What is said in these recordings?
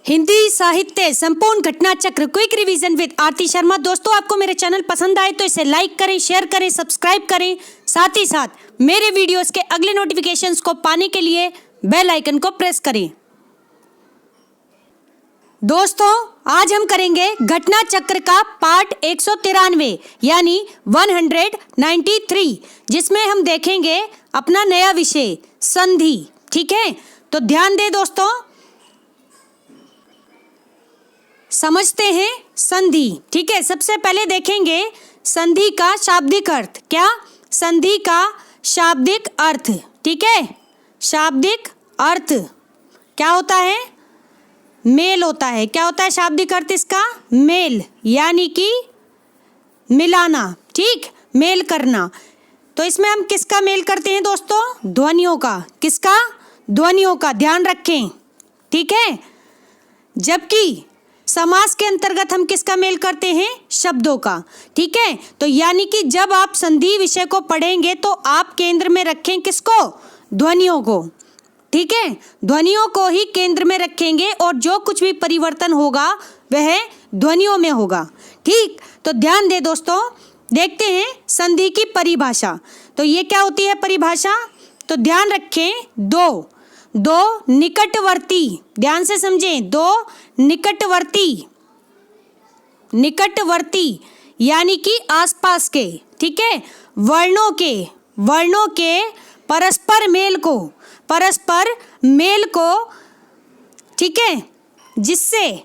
हिंदी साहित्य संपूर्ण घटना चक्र क्विक रिवीजन विद आरती शर्मा। दोस्तों, आपको मेरे चैनल पसंद आए तो इसे लाइक करें, शेयर करें, सब्सक्राइब करें। साथ ही साथ मेरे वीडियोस के अगले नोटिफिकेशंस को पाने के लिए बेल आइकन को प्रेस करें। दोस्तों, आज हम करेंगे घटना चक्र का पार्ट 193 यानी 193, जिसमें हम देखेंगे अपना नया विषय संधि। ठीक है, तो ध्यान दें दोस्तों, समझते हैं संधि। ठीक है, सबसे पहले देखेंगे संधि का शाब्दिक अर्थ। क्या? संधि का शाब्दिक अर्थ। ठीक है, शाब्दिक अर्थ क्या होता है? मेल होता है। क्या होता है शाब्दिक अर्थ इसका? मेल, यानी कि मिलाना। ठीक, मेल करना। तो इसमें हम किसका मेल करते हैं दोस्तों? ध्वनियों का। किसका? ध्वनियों का, ध्यान रखें। ठीक है, जबकि समास के अंतर्गत हम किसका मेल करते हैं? शब्दों का। ठीक है, तो यानी कि जब आप संधि विषय को पढ़ेंगे तो आप केंद्र में रखें किसको? ध्वनियों को। ठीक है, ध्वनियों को ही केंद्र में रखेंगे और जो कुछ भी परिवर्तन होगा वह ध्वनियों में होगा। ठीक, तो ध्यान दें दोस्तों, देखते हैं संधि की परिभाषा। तो ये क्या होती है परिभाषा? तो ध्यान रखें, दो निकटवर्ती, ध्यान से समझें, दो निकटवर्ती यानी कि आसपास के, ठीक है, वर्णों के परस्पर मेल को, ठीक है, जिससे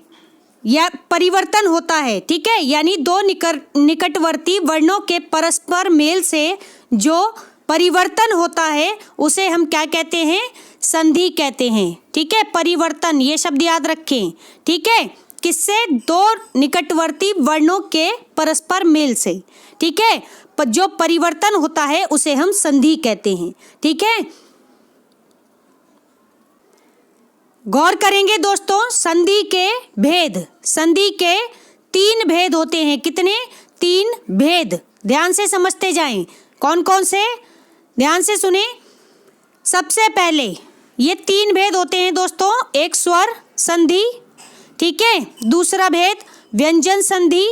या परिवर्तन होता है। ठीक है, यानी दो निकटवर्ती वर्णों के परस्पर मेल से जो परिवर्तन होता है उसे हम क्या कहते हैं? संधि कहते हैं। ठीक है, परिवर्तन, ये शब्द याद रखें। ठीक है, किससे? दो निकटवर्ती वर्णों के परस्पर मेल से। ठीक है, जो परिवर्तन होता है उसे हम संधि कहते हैं। ठीक है, गौर करेंगे दोस्तों संधि के भेद। संधि के 3 भेद होते हैं। कितने? 3 भेद। ध्यान से समझते जाएं। कौन कौन से? ध्यान से सुने। सबसे पहले ये 3 भेद होते हैं दोस्तों। एक स्वर संधि, ठीक है, दूसरा भेद व्यंजन संधि,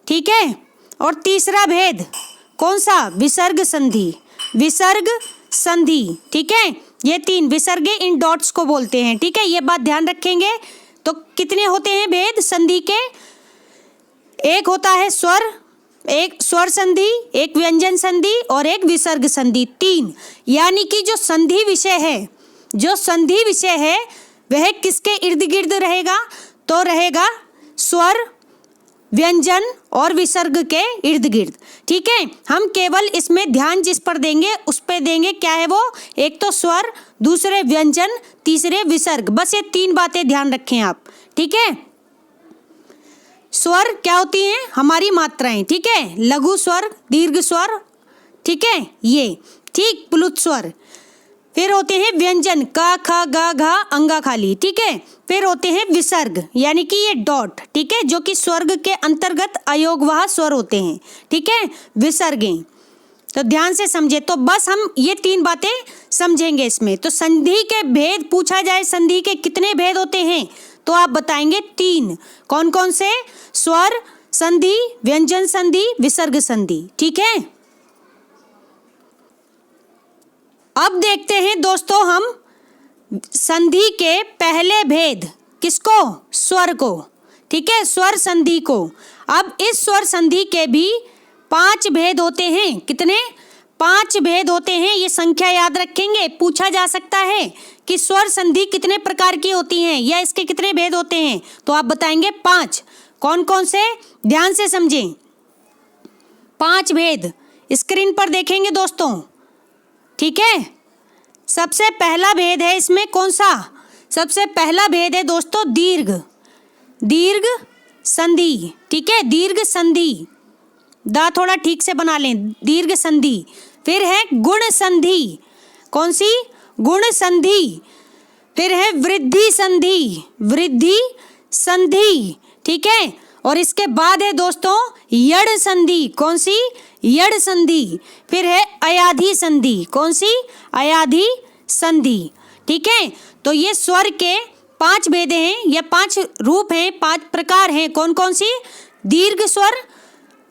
ठीक है, और तीसरा भेद कौन सा? विसर्ग संधि। विसर्ग संधि, ठीक है, ये 3 विसर्गे इन डॉट्स को बोलते हैं। ठीक है, ये बात ध्यान रखेंगे। तो कितने होते हैं भेद संधि के? एक होता है स्वर, एक स्वर संधि, एक व्यंजन संधि और एक विसर्ग संधि। 3, यानी कि जो संधि विषय है वह किसके इर्द गिर्द रहेगा? तो रहेगा स्वर, व्यंजन और विसर्ग के इर्द गिर्द। ठीक है, हम केवल इसमें ध्यान जिस पर देंगे उस पे देंगे। क्या है वो? एक तो स्वर, दूसरे व्यंजन, तीसरे विसर्ग। बस ये 3 बातें ध्यान रखें आप। ठीक है, स्वर क्या होती हैं? हमारी मात्राएं। ठीक है, लघु स्वर, दीर्घ स्वर, ठीक है, ये ठीक, प्लुत स्वर। फिर होते हैं व्यंजन, क, ख, ग, घ, अंगा खाली। ठीक है, फिर होते हैं विसर्ग, यानी कि ये डॉट, ठीक है, जो कि स्वर्ग के अंतर्गत अयोगवाह स्वर होते हैं। ठीक है, विसर्गें। तो ध्यान से समझे। तो बस हम ये 3 बातें समझेंगे इसमें। तो संधि के भेद पूछा जाए, संधि के कितने भेद होते हैं? तो आप बताएंगे 3। कौन कौन से? स्वर संधि, व्यंजन संधि, विसर्ग संधि। ठीक है, अब देखते हैं दोस्तों हम संधि के पहले भेद। किसको? स्वर को। ठीक है, स्वर संधि को। अब इस स्वर संधि के भी 5 भेद होते हैं। कितने? 5 भेद होते हैं। ये संख्या याद रखेंगे। पूछा जा सकता है कि स्वर संधि कितने प्रकार की होती हैं या इसके कितने भेद होते हैं, तो आप बताएंगे 5। कौन कौन से? ध्यान से समझें। 5 भेद स्क्रीन पर देखेंगे दोस्तों। ठीक है, सबसे पहला भेद है इसमें कौन सा? सबसे पहला भेद है दोस्तों दीर्घ संधि। ठीक है, दीर्घ संधि, दा थोड़ा ठीक से बना लें, दीर्घ संधि। फिर है गुण संधि। कौन सी? गुण संधि। फिर है वृद्धि संधि। ठीक है, और इसके बाद है दोस्तों यड़ संधि। कौन सी? यड़ संधि। फिर है अयाधि संधि। कौन सी? अयाधि संधि। ठीक है, तो ये स्वर के 5 भेद हैं या 5 रूप हैं, 5 प्रकार हैं। कौन कौन सी? दीर्घ स्वर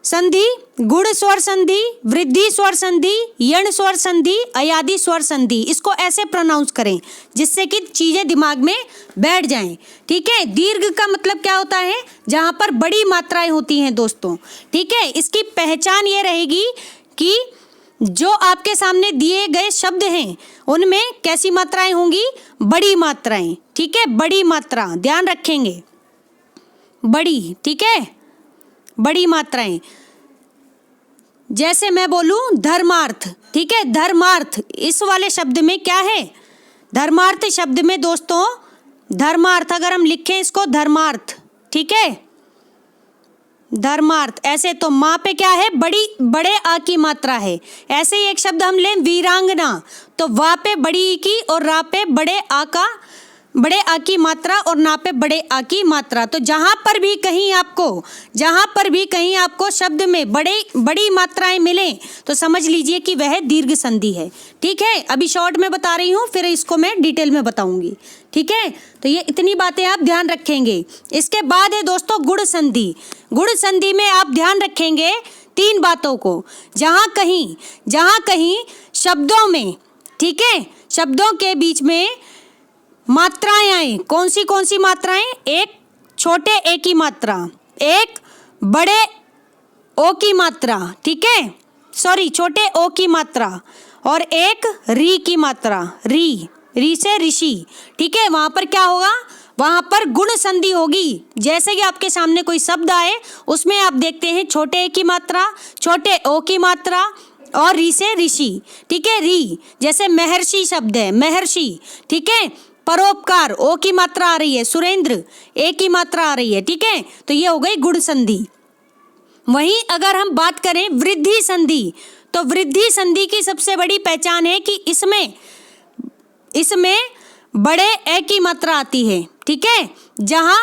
संधि, गुण स्वर संधि, वृद्धि स्वर संधि, यण स्वर संधि, अयादि स्वर संधि। इसको ऐसे प्रोनाउंस करें जिससे कि चीजें दिमाग में बैठ जाएं। ठीक है, दीर्घ का मतलब क्या होता है? जहां पर बड़ी मात्राएं होती हैं दोस्तों। ठीक है, इसकी पहचान ये रहेगी कि जो आपके सामने दिए गए शब्द हैं उनमें कैसी मात्राएं होंगी? बड़ी मात्राएं। ठीक है, बड़ी मात्रा ध्यान रखेंगे, बड़ी। ठीक है, बड़ी मात्राएं। जैसे मैं बोलूं धर्मार्थ। ठीक है, धर्मार्थ इस वाले शब्द में क्या है? धर्मार्थ शब्द में दोस्तों, धर्मार्थ अगर हम लिखें इसको धर्मार्थ, ठीक है, धर्मार्थ, ऐसे तो माँ पे क्या है? बड़े आ की मात्रा है। ऐसे ही एक शब्द हम लें वीरांगना, तो वा पे बड़ी ई की और रा पे बड़े आ की मात्रा और ना पे बड़े आ की मात्रा। तो जहां पर भी कहीं आपको शब्द में बड़ी मात्राएं मिले तो समझ लीजिए कि वह दीर्घ संधि है। ठीक है, अभी शॉर्ट में बता रही हूँ, फिर इसको मैं डिटेल में बताऊंगी। ठीक है, तो ये इतनी बातें आप ध्यान रखेंगे। इसके बाद है दोस्तों गुण संधि। गुण संधि में आप ध्यान रखेंगे 3 बातों को। जहां कहीं शब्दों में, ठीक है, शब्दों के बीच में मात्राएं आए। कौन सी मात्राएं? एक छोटे ए की मात्रा, एक बड़े ओ की मात्रा, ठीक है, सॉरी छोटे ओ की मात्रा, और एक री की मात्रा, री से ऋषि। ठीक है, वहां पर क्या होगा? वहां पर गुण संधि होगी। जैसे कि आपके सामने कोई शब्द आए उसमें आप देखते हैं छोटे ए की मात्रा, छोटे ओ की मात्रा और री से ऋषि। ठीक है, री जैसे महर्षि शब्द है, महर्षि। ठीक है, परोपकार ओ की मात्रा आ रही है, सुरेंद्र ए की मात्रा आ रही है। ठीक है, तो ये हो गई गुण संधि। वहीं अगर हम बात करें वृद्धि संधि, तो वृद्धि संधि की सबसे बड़ी पहचान है कि इसमें बड़े ए की मात्रा आती है। ठीक है, जहां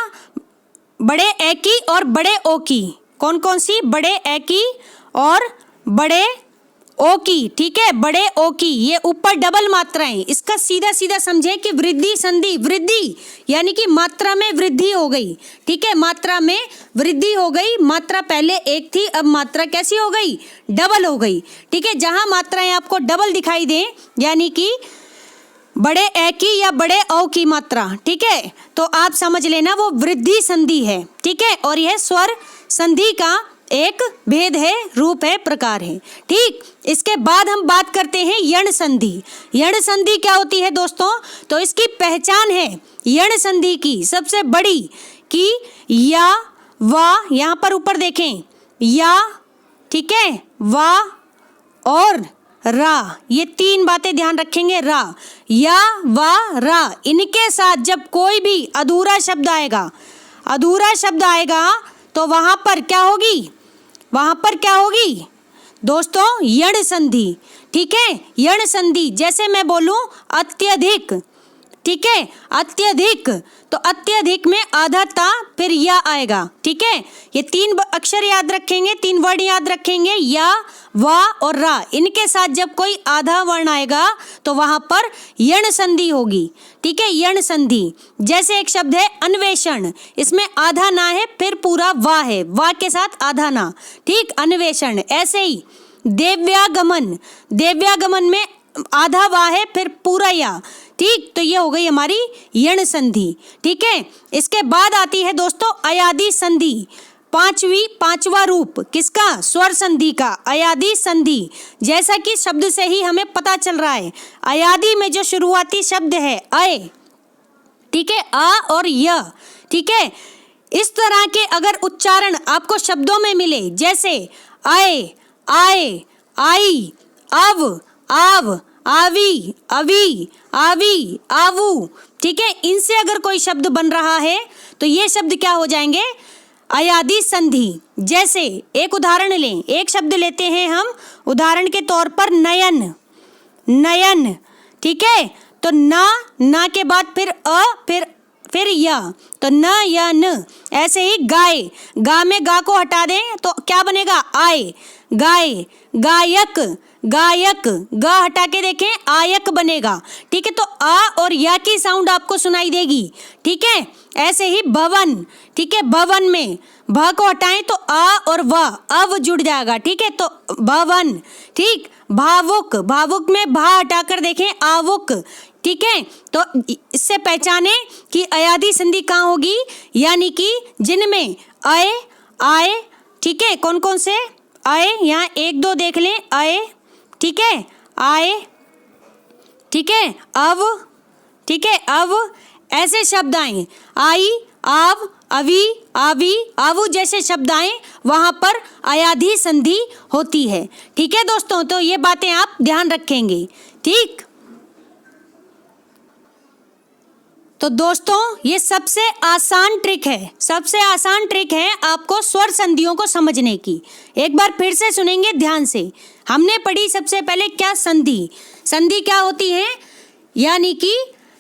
बड़े ए की और बड़े ओ की, कौन सी? बड़े ए की और बड़े ओ की। ठीक है, बड़े ओ की, ये ऊपर डबल मात्राएं। इसका सीधा समझे कि वृद्धि संधि, वृद्धि यानी कि मात्रा में वृद्धि हो गई। ठीक है, मात्रा में वृद्धि हो गई। मात्रा पहले एक थी, अब मात्रा कैसी हो गई? डबल हो गई। ठीक है, जहां मात्राएं आपको डबल दिखाई दें यानी कि बड़े ए की या बड़े ओ की मात्रा, ठीक है, तो आप समझ लेना वो वृद्धि संधि है। ठीक है, और यह स्वर संधि का एक भेद है, रूप है, प्रकार है। ठीक, इसके बाद हम बात करते हैं यण संधि। यण संधि क्या होती है दोस्तों? तो इसकी पहचान है यण संधि की सबसे बड़ी कि या, वा, यहाँ पर ऊपर देखें, या, ठीक है, वा और रा, ये 3 बातें ध्यान रखेंगे। रा, या, वा, रा, इनके साथ जब कोई भी अधूरा शब्द आएगा तो वहां पर क्या होगी दोस्तों? यण संधि। ठीक है, यण संधि। जैसे मैं बोलूं अत्यधिक, ठीक है, अत्यधिक, तो अत्यधिक में आधा ता फिर या आएगा। ठीक है, ये 3 अक्षर याद रखेंगे, 3 वर्ड याद रखेंगे, या, वा और रा। इनके साथ जब कोई आधा वर्ण आएगा तो वहां पर यण संधि होगी। ठीक है, यण संधि। जैसे एक शब्द है अन्वेषण, इसमें आधा ना है फिर पूरा वा है, वा के साथ आधा ना। ठीक, अन्वेषण। ऐसे ही देव्यागमन में आधा वा है फिर पूरा या। ठीक, तो ये हो गई हमारी यण संधि। ठीक है, इसके बाद आती है दोस्तों अयादि संधि। पांचवा रूप किसका? स्वर संधि का, अयादि संधि। जैसा कि शब्द से ही हमें पता चल रहा है, अयादि में जो शुरुआती शब्द है अय, ठीक है, आ और य। ठीक है, इस तरह के अगर उच्चारण आपको शब्दों में मिले, जैसे आए, आए, आई, अव, आव, आवी, अवी, आवी, आवू, ठीक है, इनसे अगर कोई शब्द बन रहा है तो ये शब्द क्या हो जाएंगे? अयादि संधि। जैसे एक उदाहरण लें, एक शब्द लेते हैं हम उदाहरण के तौर पर नयन, नयन। ठीक है, तो ना के बाद फिर अ, फिर या, तो न या न। ऐसे ही गाय, गा में गा को हटा दें तो क्या बनेगा? आय, गाय, गायक, गायक, ग हटा के देखें आयक बनेगा, ठीक है। तो आ और या की साउंड आपको सुनाई देगी, ठीक है। ऐसे ही भवन, ठीक है, भवन में भ को हटाएं तो आ और व अव जुड़ जाएगा, ठीक है। तो भवन, ठीक। भावुक, भावुक में भा हटाकर देखें आवुक, ठीक है। तो इससे पहचाने कि अयादी संधि कहाँ होगी, यानी कि जिनमें अय, आए, ठीक है। कौन कौन से आए, यहाँ एक दो देख लें, आए, ठीक है, आए, ठीक है, अब, ठीक है, अब ऐसे शब्द आए, आई, आव, अवी, आवी, आवु जैसे शब्द आए वहां पर अयाधी संधि होती है, ठीक है दोस्तों। तो ये बातें आप ध्यान रखेंगे, ठीक। तो दोस्तों ये सबसे आसान ट्रिक है, सबसे आसान ट्रिक है आपको स्वर संधियों को समझने की। एक बार फिर से सुनेंगे ध्यान से। हमने पढ़ी सबसे पहले क्या, संधि। संधि क्या होती है, यानी कि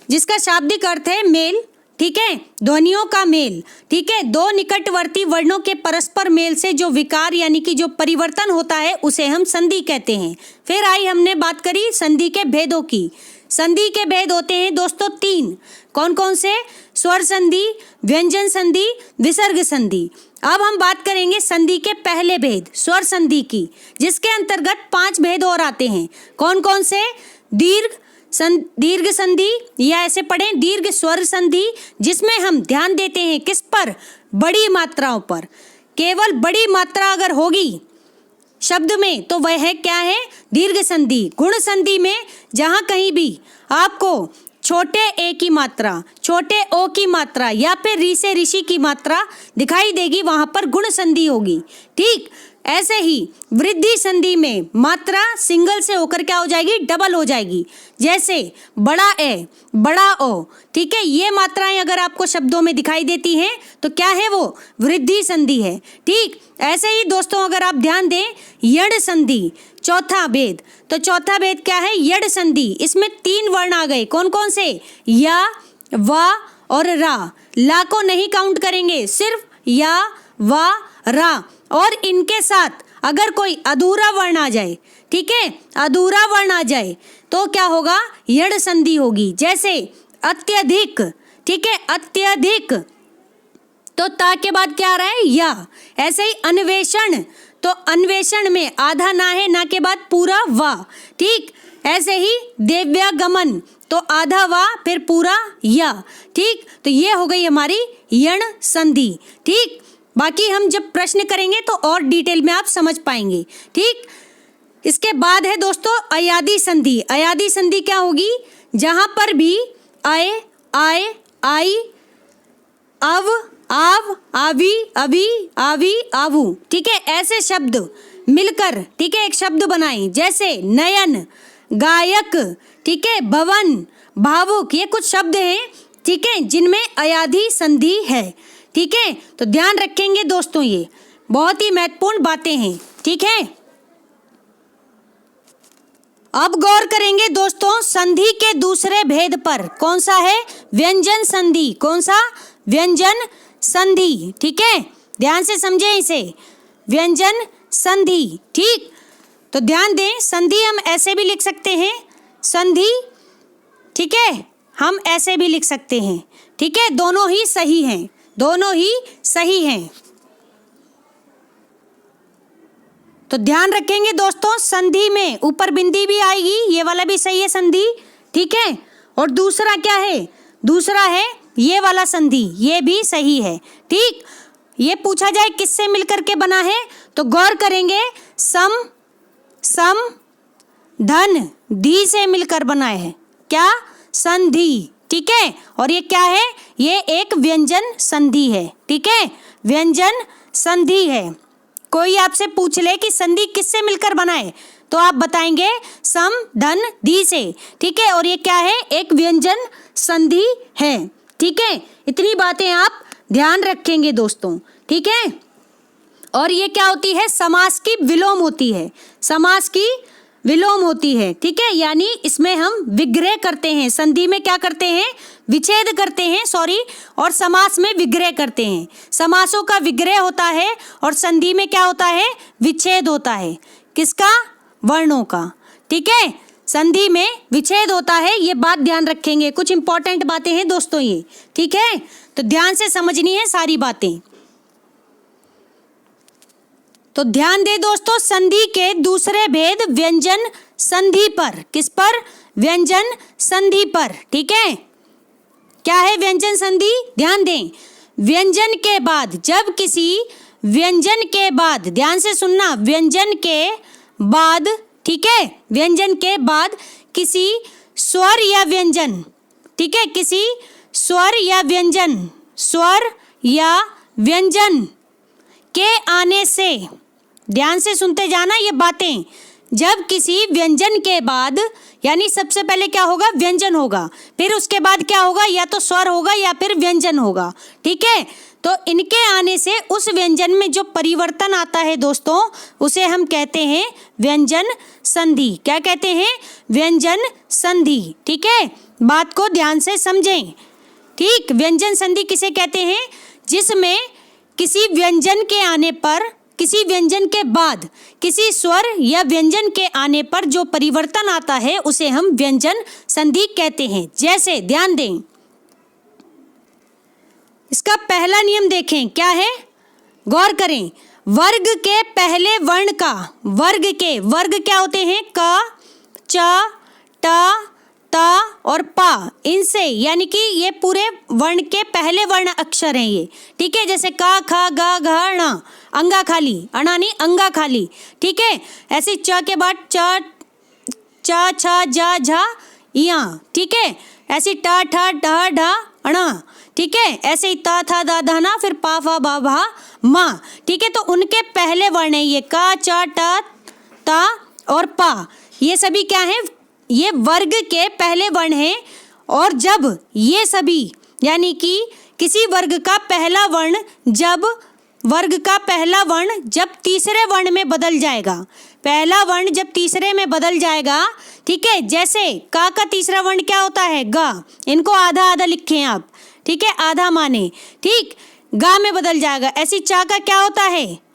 जिसका शाब्दिक अर्थ है मेल, ठीक है, ध्वनियों का मेल, ठीक है। दो निकटवर्ती वर्णों के परस्पर मेल से जो विकार यानी कि जो परिवर्तन होता है उसे हम संधि कहते हैं। फिर आई हमने बात करी संधि के भेदों की। संधि के भेद होते हैं दोस्तों तीन। कौन कौन से, स्वर संधि, व्यंजन संधि, विसर्ग संधि। अब हम बात करेंगे संधि के पहले भेद, स्वर संधि की, जिसके अंतर्गत 5 भेद और आते हैं। कौन कौन से, दीर्घ संधि, या ऐसे पढ़ें दीर्घ स्वर संधि, जिसमें हम ध्यान देते हैं किस पर, बड़ी मात्राओं पर। केवल बड़ी मात्रा अगर होगी शब्द में तो वह है क्या है, दीर्घ संधि। गुण संधि में जहां कहीं भी आपको छोटे ए की मात्रा, छोटे ओ की मात्रा या फिर री से ऋषि की मात्रा दिखाई देगी वहां पर गुण संधि होगी, ठीक। ऐसे ही वृद्धि संधि में मात्रा सिंगल से होकर क्या हो जाएगी, डबल हो जाएगी। जैसे बड़ा ए, बड़ा ओ, ठीक है। ये मात्राएं अगर आपको शब्दों में दिखाई देती हैं तो क्या है, वो वृद्धि संधि है, ठीक। ऐसे ही दोस्तों अगर आप ध्यान दें, यड़ संधि, चौथा भेद। तो चौथा भेद क्या है, यड़ संधि। इसमें 3 वर्ण आ गए। कौन कौन से, या, वा और रा। ला को नहीं काउंट करेंगे, सिर्फ या, वा, रा। और इनके साथ अगर कोई अधूरा वर्ण आ जाए, ठीक है, अधूरा वर्ण आ जाए तो क्या होगा, यड़ संधि होगी। जैसे अत्यधिक, ठीक है, अत्यधिक, तो ता के बाद क्या आ रहा है, या। ऐसे ही अन्वेषण, तो अन्वेषण में आधा ना है, ना के बाद पूरा वा, ठीक। ऐसे ही दिव्यागमन, तो आधा वा फिर पूरा या, ठीक। तो ये हो गई हमारी यण संधि, ठीक। बाकी हम जब प्रश्न करेंगे तो और डिटेल में आप समझ पाएंगे, ठीक। इसके बाद है दोस्तों अयादी संधि। अयादी संधि क्या होगी, जहां पर भी आए, आए, आई, अव, आव, आवी, अभी, आवी, आवू, ठीक है, ऐसे शब्द मिलकर, ठीक है, एक शब्द बनाएं। जैसे नयन, गायक, ठीक है, भवन, भावुक। ये कुछ शब्द हैं, ठीक है, जिनमें अयादी संधि है, ठीक है। तो ध्यान रखेंगे दोस्तों, ये बहुत ही महत्वपूर्ण बातें हैं, ठीक है। अब गौर करेंगे दोस्तों संधि के दूसरे भेद पर। कौन सा है, व्यंजन संधि। कौन सा, व्यंजन संधि, ठीक है। ध्यान से समझें इसे, व्यंजन संधि, ठीक। तो ध्यान दें, संधि हम ऐसे भी लिख सकते हैं, संधि, ठीक है, हम ऐसे भी लिख सकते हैं, ठीक है। दोनों ही सही हैं, दोनों ही सही हैं। तो ध्यान रखेंगे दोस्तों, संधि में ऊपर बिंदी भी आएगी, ये वाला भी सही है संधि, ठीक है। और दूसरा क्या है, दूसरा है ये वाला संधि, ये भी सही है, ठीक। ये पूछा जाए किससे मिलकर के बना है तो गौर करेंगे, सम, सम, धन, धी से मिलकर बना है, क्या, संधि, ठीक है। और ये क्या है, ये एक व्यंजन संधि है, ठीक है, व्यंजन संधि है। कोई आपसे पूछ ले कि संधि किससे मिलकर बना है तो आप बताएंगे सम, धन, धी से, ठीक है। और ये क्या है, एक व्यंजन संधि है, ठीक है। इतनी बातें आप ध्यान रखेंगे दोस्तों, ठीक है। और ये क्या होती है, समास की विलोम होती है, समास की विलोम होती है, ठीक है। यानी इसमें हम विग्रह करते हैं, संधि में क्या करते हैं, विच्छेद करते हैं, सॉरी, और समास में विग्रह करते हैं। समासों का विग्रह होता है और संधि में क्या होता है, विच्छेद होता है। किसका, वर्णों का। ठीक है, संधि में विच्छेद होता है, ये बात ध्यान रखेंगे। कुछ इंपॉर्टेंट बातें हैं दोस्तों ये। ठीक है, तो ध्यान से समझनी है सारी बातें। तो ध्यान दे दोस्तों, संधि के दूसरे भेद व्यंजन संधि पर। किस पर? व्यंजन संधि पर। ठीक है, क्या है व्यंजन संधि? ध्यान दें, व्यंजन के बाद, जब किसी व्यंजन के बाद, ध्यान से सुनना, व्यंजन के बाद, ठीक है, व्यंजन के बाद किसी स्वर या व्यंजन, ठीक है, किसी स्वर या व्यंजन, स्वर या व्यंजन के आने से, ध्यान से सुनते जाना ये बातें, जब किसी व्यंजन के बाद, यानी सबसे पहले क्या होगा? व्यंजन होगा, फिर उसके बाद क्या होगा? या तो स्वर होगा या फिर व्यंजन होगा। ठीक है, तो इनके आने से उस व्यंजन में जो परिवर्तन आता है दोस्तों, उसे हम कहते हैं व्यंजन संधि। क्या कहते हैं? व्यंजन संधि। ठीक है, बात को ध्यान से समझें। ठीक, व्यंजन संधि किसे कहते हैं? जिसमें किसी व्यंजन के आने पर, किसी व्यंजन के बाद किसी स्वर या व्यंजन के आने पर जो परिवर्तन आता है उसे हम व्यंजन संधि कहते हैं। जैसे ध्यान दें, इसका पहला नियम देखें, क्या है? गौर करें, वर्ग के पहले वर्ण का, वर्ग के, वर्ग क्या होते हैं? क, च, ट, त और पा, इनसे, यानी कि ये पूरे वर्ण के पहले वर्ण अक्षर हैं ये। ठीक है, जैसे क, ख, ग, घ, ण, अंगा खाली, अणा नहीं अंगा खाली। ठीक है, ऐसे च के बाद च, छ, ज, झ, या। ठीक है, ऐसे ट, ठ, ढ, ढ, ण। ठीक है, ऐसे ही ता, था, दा, धा, ना, फिर पा, फा, बा, भा, मा। ठीक है, तो उनके पहले वर्ण है ये क, च, ट, ता और पा। ये सभी क्या है? ये वर्ग के पहले वर्ण हैं। और जब ये सभी, यानी कि किसी वर्ग का पहला वर्ण, जब वर्ग का पहला वर्ण जब तीसरे वर्ण में बदल जाएगा, पहला वर्ण जब तीसरे में बदल जाएगा, ठीक है, जैसे का तीसरा वर्ण क्या होता है? ग। इनको आधा आधा लिखें आप, ठीक है, आधा माने। ठीक, गा में बदल जाएगा। ऐसी चा का क्या होता है?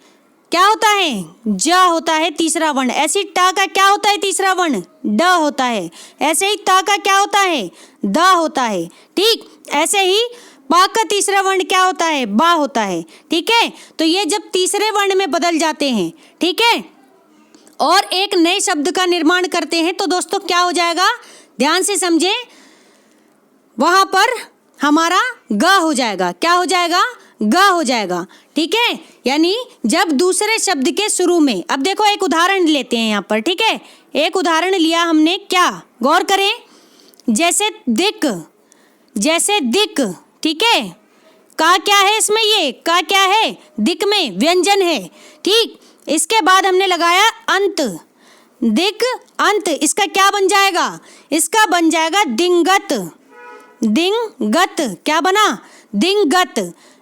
क्या होता है? ज होता है तीसरा वर्ण। ऐसी टा का क्या होता है तीसरा वर्ण? ड होता है। ऐसे ही ता का क्या होता है? द होता है। ठीक, ऐसे ही पा का तीसरा वर्ण क्या होता है? बा होता है। ठीक है, तो ये जब तीसरे वर्ण में बदल जाते हैं, ठीक है, और एक नए शब्द का निर्माण करते हैं, तो दोस्तों क्या हो जाएगा? ध्यान से समझे, वहां पर हमारा ग हो जाएगा। क्या हो जाएगा? ग हो जाएगा। ठीक है, यानी जब दूसरे शब्द के शुरू में, अब देखो एक उदाहरण लेते हैं यहाँ पर। ठीक है, एक उदाहरण लिया हमने, क्या? गौर करें, जैसे दिक, जैसे दिक। ठीक है, का क्या है इसमें? ये का क्या है? दिक में व्यंजन है। ठीक, इसके बाद हमने लगाया अंत, दिक अंत। इसका क्या बन जाएगा? इसका बन जाएगा दिंगत, दिंगत। क्या बना? दिंगत।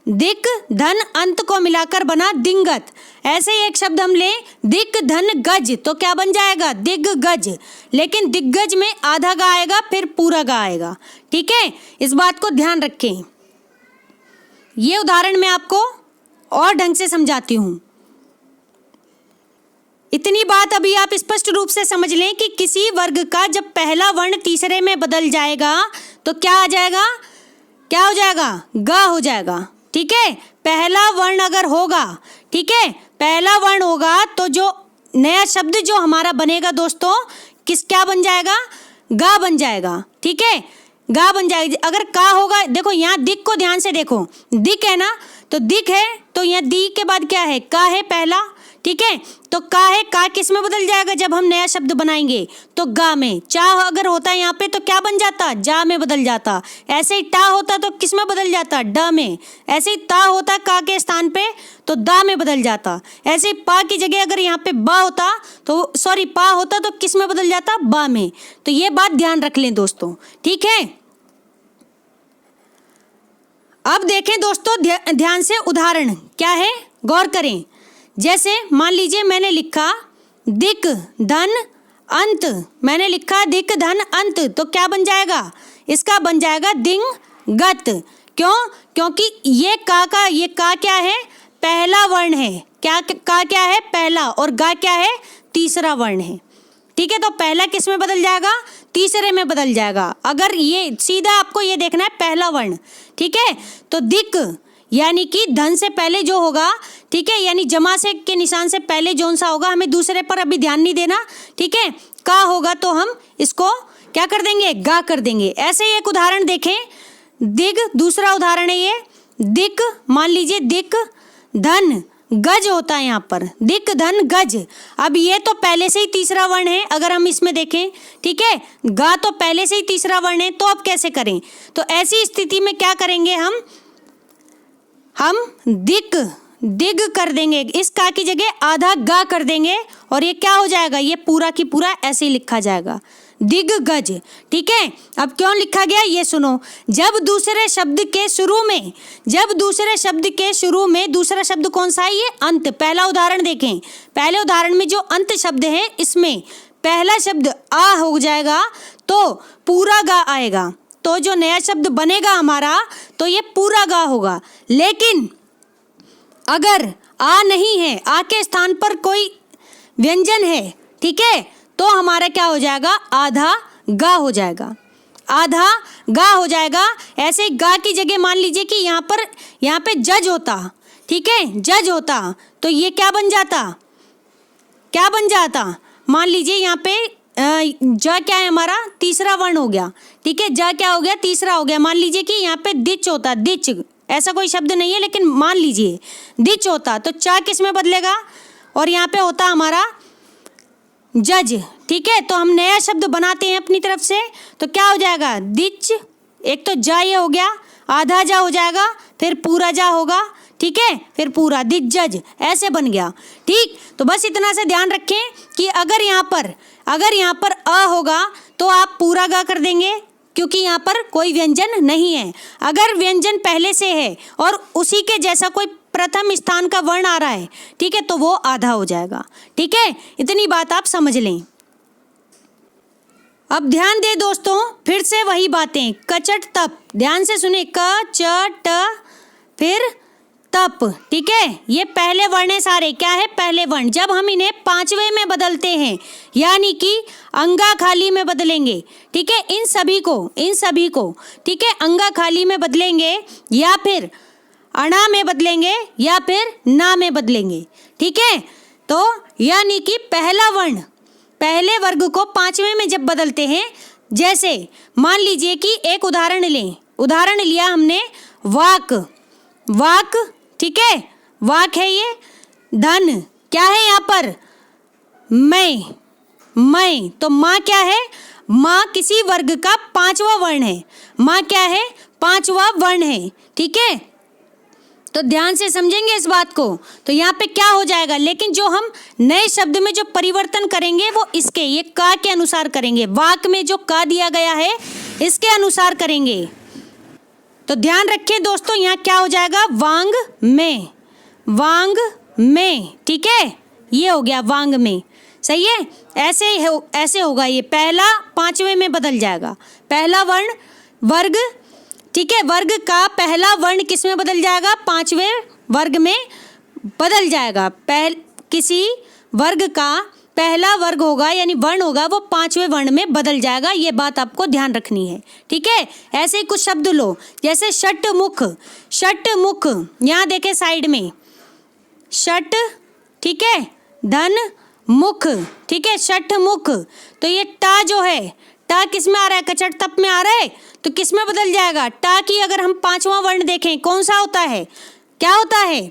दिक धन अंत को मिलाकर बना दिंगत। ऐसे ही एक शब्द हम ले, दिक धन गज, तो क्या बन जाएगा? दिग्गज। लेकिन दिग्गज में आधा गा आएगा, फिर पूरा गा आएगा। ठीक है, इस बात को ध्यान रखें। ये उदाहरण मैं आपको और ढंग से समझाती हूं। इतनी बात अभी आप स्पष्ट रूप से समझ लें कि किसी वर्ग का जब पहला वर्ण तीसरे में बदल जाएगा तो क्या आ जाएगा? क्या हो जाएगा? ग हो जाएगा। ठीक है, पहला वर्ण अगर होगा, ठीक है, पहला वर्ण होगा तो जो नया शब्द जो हमारा बनेगा दोस्तों, क्या बन जाएगा? गा बन जाएगा। ठीक है, गा बन जाएगा। अगर का होगा, देखो यहाँ दिक को ध्यान से देखो, दिक है ना, तो दिक है, तो यहाँ दी के बाद क्या है? का है पहला। ठीक है, तो का है, का किस में बदल जाएगा जब हम नया शब्द बनाएंगे? तो गा में। चा अगर होता है यहाँ पे तो क्या बन जाता? जा में बदल जाता। ऐसे ही टा होता तो किस में बदल जाता? ड में। ऐसे ही ता होता का के स्थान पे तो दा में बदल जाता। ऐसे ही पा की जगह अगर यहाँ पे बा होता तो, सॉरी, पा होता तो किस में बदल जाता? बा में। तो ये बात ध्यान रख लें दोस्तों। ठीक है, अब देखें दोस्तों ध्यान से उदाहरण क्या है, गौर करें। जैसे मान लीजिए मैंने लिखा दिक धन अंत, मैंने लिखा दिक धन अंत, तो क्या बन जाएगा? इसका बन जाएगा दिंगत। क्यों? क्योंकि ये का क्या है? पहला वर्ण है। क्या का क्या है? पहला। और गा क्या है? तीसरा वर्ण है। ठीक है, तो पहला किस में बदल जाएगा, तीसरे में बदल जाएगा। अगर ये सीधा आपको ये देखना है पहला वर्ण, ठीक है, तो दिक यानी कि धन से पहले जो होगा, ठीक है, यानी जमा से के निशान से पहले जौन सा होगा, हमें दूसरे पर अभी ध्यान नहीं देना, ठीक है। का होगा तो हम इसको क्या कर देंगे, गा कर देंगे। ऐसे ही एक उदाहरण देखें, दिग, दूसरा उदाहरण है ये, दिक, मान लीजिए दिक धन गज होता है यहाँ पर, दिक धन गज। अब ये तो पहले से ही तीसरा वर्ण है, अगर हम इसमें देखें, ठीक है, गा तो पहले से ही तीसरा वर्ण है, तो अब कैसे करें, तो ऐसी स्थिति में क्या करेंगे, हम दिक दिग कर देंगे, इस का की जगह आधा गा कर देंगे, और ये क्या हो जाएगा, ये पूरा की पूरा ऐसे ही लिखा जाएगा, दिग गज, ठीक है। अब क्यों लिखा गया ये सुनो, जब दूसरे शब्द के शुरू में, दूसरा शब्द कौन सा है, ये अंत। पहला उदाहरण देखें, पहले उदाहरण में जो अंत शब्द है, इसमें पहला शब्द आ हो जाएगा तो पूरा गा आएगा, तो जो नया शब्द बनेगा हमारा, तो ये पूरा गा होगा। लेकिन अगर आ नहीं है, आ के स्थान पर कोई व्यंजन है, ठीक है, तो हमारा क्या हो जाएगा, आधा गा हो जाएगा, आधा गा हो जाएगा। ऐसे गा की जगह मान लीजिए कि यहाँ पे जज होता, ठीक है, जज होता, तो ये क्या बन जाता, मान लीजिए यहाँ पे ज क्या है हमारा, तीसरा वर्ण हो गया, ठीक है, ज क्या हो गया, तीसरा हो गया। मान लीजिए कि यहाँ पे दिच होता, दिच ऐसा कोई शब्द नहीं है, लेकिन मान लीजिए दिच होता, तो चा किस में बदलेगा, और यहाँ पे होता हमारा जज, ठीक है। तो हम नया शब्द बनाते हैं अपनी तरफ से, तो क्या हो जाएगा, दिच, एक तो जा ये हो गया, आधा जा हो जाएगा, फिर पूरा जा होगा, ठीक है, फिर पूरा दिच जज, ऐसे बन गया, ठीक। तो बस इतना से ध्यान रखें कि अगर यहाँ पर अ होगा तो आप पूरा गा कर देंगे, क्योंकि यहाँ पर कोई व्यंजन नहीं है। अगर व्यंजन पहले से है और उसी के जैसा कोई प्रथम स्थान का वर्ण आ रहा है, ठीक है, तो वो आधा हो जाएगा, ठीक है। इतनी बात आप समझ लें। अब ध्यान दे दोस्तों, फिर से वही बातें, कचट तप, ध्यान से सुने, क च ट फिर तप, ठीक है, ये पहले वर्ण है सारे, क्या है, पहले वर्ण। जब हम इन्हें पांचवें में बदलते हैं, यानी कि अंगा खाली में बदलेंगे, ठीक है, इन सभी को, ठीक है, अंगा खाली में बदलेंगे, या फिर अणा में बदलेंगे, या फिर ना में बदलेंगे, ठीक है। तो यानी कि पहला वर्ण, पहले वर्ग को पांचवें में जब बदलते हैं, जैसे मान लीजिए कि एक उदाहरण लिया हमने, वाक, ठीक है, वाक है ये, धन क्या है यहाँ पर, मैं, तो माँ क्या है, माँ किसी वर्ग का पांचवा वर्ण है, माँ क्या है, पांचवा वर्ण है, ठीक है। तो ध्यान से समझेंगे इस बात को, तो यहाँ पे क्या हो जाएगा, लेकिन जो हम नए शब्द में जो परिवर्तन करेंगे वो इसके, ये का के अनुसार करेंगे, वाक में जो का दिया गया है इसके अनुसार करेंगे। तो ध्यान रखें दोस्तों, यहाँ क्या हो जाएगा, वांग में, ठीक है, ये हो गया वांग में, सही है। ऐसे होगा, ये पहला पांचवें में बदल जाएगा, पहला वर्ग, ठीक है, वर्ग का पहला वर्ण किस में बदल जाएगा, पांचवें वर्ग में बदल जाएगा। किसी वर्ग का पहला वर्ग होगा यानी वर्ण होगा, वो पांचवें वर्ण में बदल जाएगा, ये बात आपको ध्यान रखनी है, ठीक है। ऐसे ही कुछ शब्द लो, जैसे षटमुख, यहाँ देखें साइड में, षट, ठीक है, धन मुख, ठीक है, षटमुख। तो ये टा जो है, टा किस में आ रहा है, कचट तप में आ रहा है, तो किस में बदल जाएगा, टा की अगर हम पांचवा वर्ण देखें, कौन सा होता है, क्या होता है,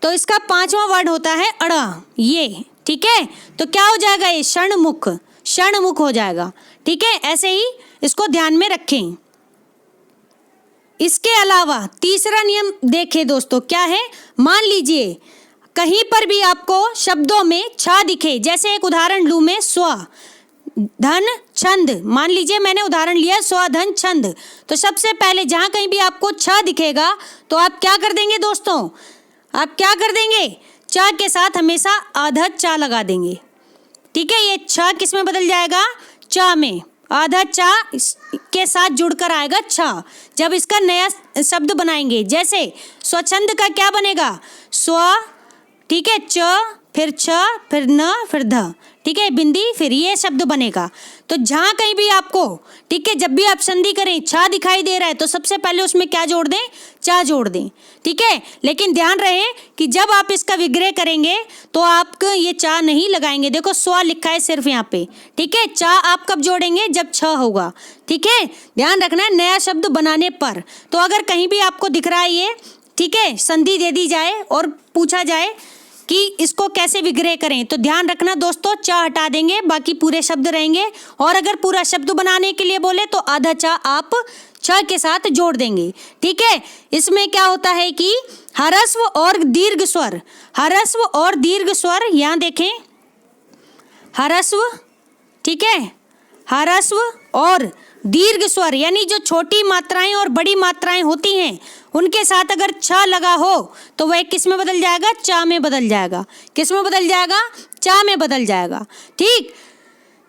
तो इसका पांचवा वर्ण होता है अड़ा, ये, ठीक है। तो क्या हो जाएगा, ये क्षणमुख हो जाएगा, ठीक है। ऐसे ही इसको ध्यान में रखें। इसके अलावा तीसरा नियम देखें दोस्तों, क्या है, मान लीजिए कहीं पर भी आपको शब्दों में छा दिखे, जैसे एक उदाहरण लूं मैं, स्व धन छंद, मान लीजिए मैंने उदाहरण लिया स्व धन छंद, तो सबसे पहले जहां कहीं भी आपको छ दिखेगा तो आप क्या कर देंगे दोस्तों, आप क्या कर देंगे, चा के साथ हमेशा आधा चा लगा देंगे, ठीक है। ये छ किस में बदल जाएगा, चा में, आधा चा के साथ जुड़कर आएगा छा, जब इसका नया शब्द बनाएंगे। जैसे स्वच्छंद का क्या बनेगा, स्व, ठीक है, च फिर छ, फिर न, फिर ध, ठीक है, बिंदी, फिर ये शब्द बनेगा। तो जहाँ कहीं भी आपको, ठीक है, जब भी आप संधि करें छा दिखाई दे रहा है तो सबसे पहले उसमें क्या जोड़ दें, चा जोड़ दें, ठीक है। लेकिन ध्यान रहे कि जब आप इसका विग्रह करेंगे तो आप ये चा नहीं लगाएंगे। देखो स्व लिखा है सिर्फ यहाँ पे, ठीक है। चा आप कब जोड़ेंगे, जब छ होगा, ठीक है। ध्यान रखना है नया शब्द बनाने पर। तो अगर कहीं भी आपको दिख रहा है ये, ठीक है, संधि दे दी जाए और पूछा जाए कि इसको कैसे विग्रह करें, तो ध्यान रखना दोस्तों, चा हटा देंगे, बाकी पूरे शब्द रहेंगे। और अगर पूरा शब्द बनाने के लिए बोले तो आधा चा आप छ के साथ जोड़ देंगे, ठीक है। इसमें क्या होता है कि ह्रस्व और दीर्घ स्वर, ह्रस्व और दीर्घ स्वर, यहाँ देखें, ह्रस्व, ठीक है, ह्रस्व और दीर्घ स्वर यानी जो छोटी मात्राएं और बड़ी मात्राएं होती हैं उनके साथ अगर छ लगा हो तो वह किस में बदल जाएगा, चा में बदल जाएगा। किस में बदल जाएगा, चा में बदल जाएगा, ठीक।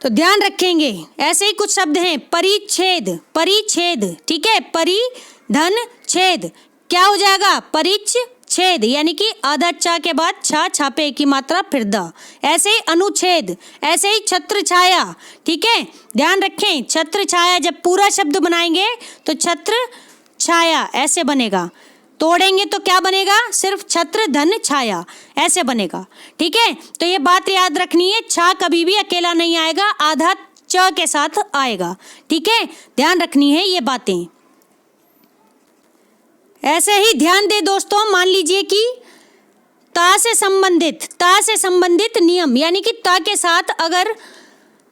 तो ध्यान रखेंगे। ऐसे ही कुछ शब्द हैं, परिच्छेद, परिच्छेद, ठीक है, परिधन छेद, क्या हो जाएगा, परिच्छेद, यानी कि आधा चा के बाद छा, छापे की मात्रा फिर द। ऐसे ही अनुच्छेद, ऐसे ही छत्र छाया, ठीक है। ध्यान रखें, छत्र छाया जब पूरा शब्द बनाएंगे तो छत्र छाया ऐसे बनेगा, तोड़ेंगे तो क्या बनेगा, सिर्फ छत्र धन छाया ऐसे बनेगा, ठीक है। तो ये बात याद रखनी है, छा कभी भी अकेला नहीं आएगा, आधा च के साथ आएगा, ठीक है। ध्यान रखनी है ये बातें। ऐसे ही ध्यान दे दोस्तों, मान लीजिए कि ता से संबंधित नियम, यानी कि ता के साथ अगर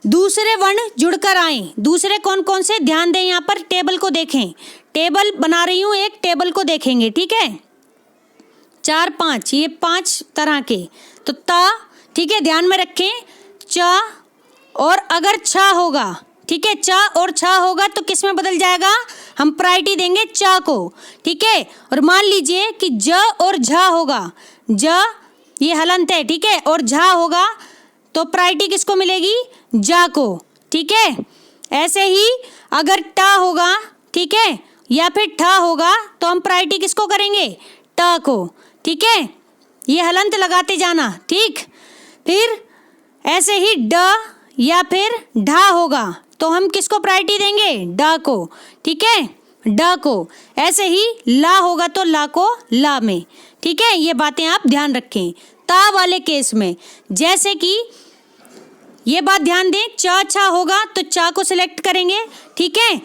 दूसरे वर्ण जुड़कर आए, दूसरे कौन कौन से, ध्यान दें, यहाँ पर टेबल को देखें, टेबल बना रही हूँ, एक टेबल को देखेंगे, ठीक है, 4 5, ये 5 तरह के। तो ता, ठीक है, ध्यान में रखें, चा और अगर छा होगा, ठीक है, चा और छा होगा तो किस में बदल जाएगा, हम प्रायोरिटी देंगे चा को, ठीक है। और मान लीजिए कि ज और झा होगा, ज ये हलंत है, ठीक है, और झा होगा तो प्रायोरिटी किसको मिलेगी, जा को, ठीक है। ऐसे ही अगर टा होगा, ठीक है, या फिर ठा होगा तो हम प्रायोरिटी किसको करेंगे, टा को, ठीक है। ये हलंत लगाते जाना, ठीक। फिर ऐसे ही ड या फिर ढा होगा तो हम किसको प्रायोरिटी देंगे, डा को, ठीक है, ड को। ऐसे ही ला होगा तो ला को ला में, ठीक है। ये बातें आप ध्यान रखें। ता वाले केस में जैसे कि ये बात ध्यान दें, चा छा होगा तो चा को सिलेक्ट करेंगे, ठीक है।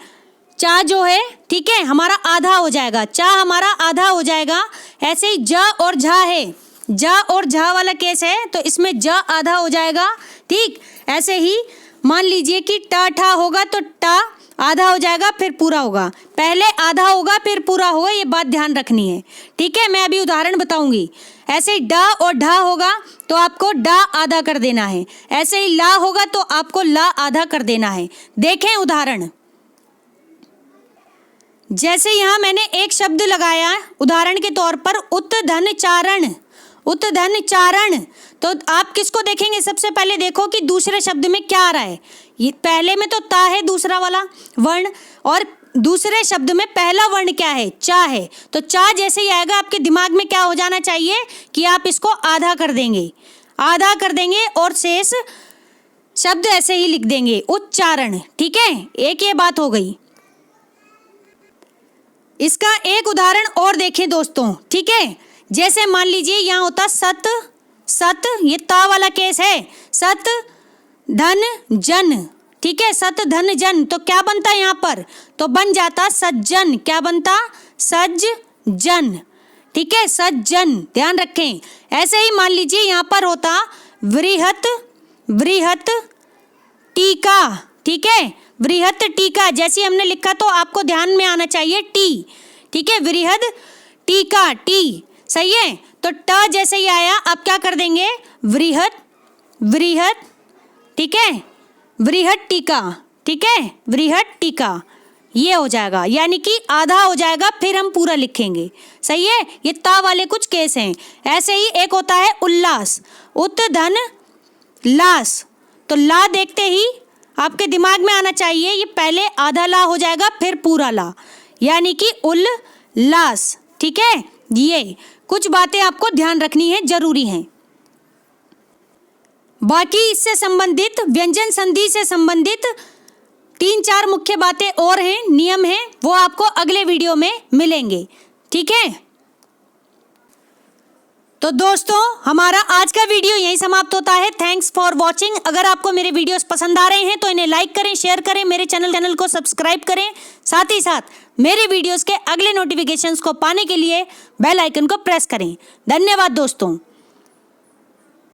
चा जो है, ठीक है, हमारा आधा हो जाएगा, चा हमारा आधा हो जाएगा। ऐसे ही जा और झा है, जा और झा वाला केस है तो इसमें जा आधा हो जाएगा, ठीक। ऐसे ही मान लीजिए कि टा ठा होगा तो टा आधा हो जाएगा फिर पूरा होगा, पहले आधा होगा फिर पूरा होगा, ये बात ध्यान रखनी है, ठीक है। मैं अभी उदाहरण बताऊंगी। ऐसे ही डा और ढा होगा तो आपको डा आधा कर देना है, ऐसे ही ला होगा तो आपको ला आधा कर देना है। देखें उदाहरण, जैसे यहाँ मैंने एक शब्द लगाया उदाहरण के तौर पर, उत्धन चारण, उत्धन चारण, तो आप किसको देखेंगे, सबसे पहले देखो कि दूसरे शब्द में क्या आ रहा है। ये पहले में तो ता है दूसरा वाला वर्ण, और दूसरे शब्द में पहला वर्ण क्या है, चा है। तो चा जैसे ही आएगा आपके दिमाग में क्या हो जाना चाहिए कि आप इसको आधा कर देंगे, आधा कर देंगे और शेष शब्द ऐसे ही लिख देंगे, उच्चारण, ठीक है। एक ये बात हो गई। इसका एक उदाहरण और देखें दोस्तों, ठीक है। जैसे मान लीजिए यहाँ होता सत, सत ये ता वाला केस है, सत धन जन, ठीक है, सत धन जन, तो क्या बनता यहाँ पर, तो बन जाता सज्जन, क्या बनता, सज्जन, ठीक है, सज्जन, ध्यान रखें। ऐसे ही मान लीजिए यहाँ पर होता वृहत, वृहत टीका, ठीक है, वृहत टीका, जैसे हमने लिखा तो आपको ध्यान में आना चाहिए टी, ठीक है, वृहद टीका, टी सही है। तो ट जैसे ही आया आप क्या कर देंगे, वृहत, वृहत, ठीक है, वृहत टीका, ठीक है, वृहत टीका, ये हो जाएगा, यानी कि आधा हो जाएगा फिर हम पूरा लिखेंगे, सही है। ये ता वाले कुछ केस हैं। ऐसे ही एक होता है उल्लास, उत्धन लास, तो ला देखते ही आपके दिमाग में आना चाहिए ये पहले आधा ला हो जाएगा फिर पूरा ला, यानी कि उल्लास, ठीक है। ये कुछ बातें आपको ध्यान रखनी है, जरूरी हैं। बाकी इससे संबंधित व्यंजन संधि से संबंधित 3-4 मुख्य बातें और हैं, नियम हैं, वो आपको अगले वीडियो में मिलेंगे। ठीक है, तो दोस्तों हमारा आज का वीडियो यहीं समाप्त होता है। Thanks for watching. अगर आपको मेरे वीडियोस पसंद आ रहे हैं तो इन्हें लाइक करें, शेयर करें, मेरे चैनल को सब्सक्राइब करें। साथ ही साथ मेरे वीडियोस के अगले नोटिफिकेशंस को पाने के लिए बेल आइकन को प्रेस करें। धन्यवाद दोस्तों।